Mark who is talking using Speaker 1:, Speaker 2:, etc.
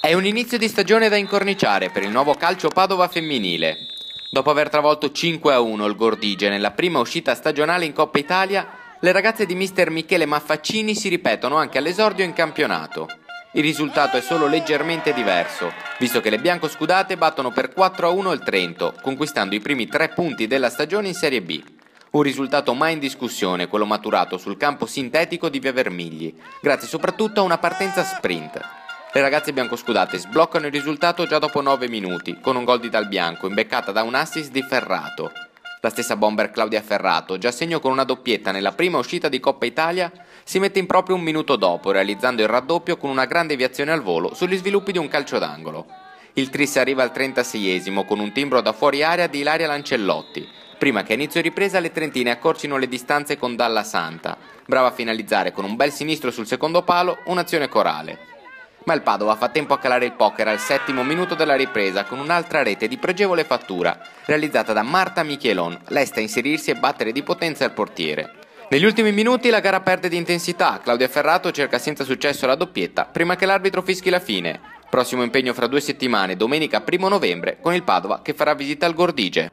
Speaker 1: È un inizio di stagione da incorniciare per il nuovo calcio Padova femminile. Dopo aver travolto 5-1 il Gordige nella prima uscita stagionale in Coppa Italia, le ragazze di mister Michele Maffaccini si ripetono anche all'esordio in campionato. Il risultato è solo leggermente diverso, visto che le biancoscudate battono per 4-1 il Trento, conquistando i primi 3 punti della stagione in Serie B. Un risultato mai in discussione, quello maturato sul campo sintetico di Via Vermigli, grazie soprattutto a una partenza sprint. Le ragazze biancoscudate sbloccano il risultato già dopo 9 minuti, con un gol di Dal Bianco, imbeccata da un assist di Ferrato. La stessa bomber Claudia Ferrato, già segno con una doppietta nella prima uscita di Coppa Italia, si mette in proprio un minuto dopo, realizzando il raddoppio con una grande deviazione al volo sugli sviluppi di un calcio d'angolo. Il tris arriva al 36esimo con un timbro da fuori area di Ilaria Lancellotti, prima che a inizio ripresa le trentine accorcino le distanze con Dalla Santa, brava a finalizzare con un bel sinistro sul secondo palo un'azione corale. Ma il Padova fa tempo a calare il poker al 7° minuto della ripresa con un'altra rete di pregevole fattura, realizzata da Marta Michelon, lesta a inserirsi e battere di potenza il portiere. Negli ultimi minuti la gara perde di intensità, Claudia Ferrato cerca senza successo la doppietta prima che l'arbitro fischi la fine. Prossimo impegno fra 2 settimane, domenica 1° novembre, con il Padova che farà visita al Gordige.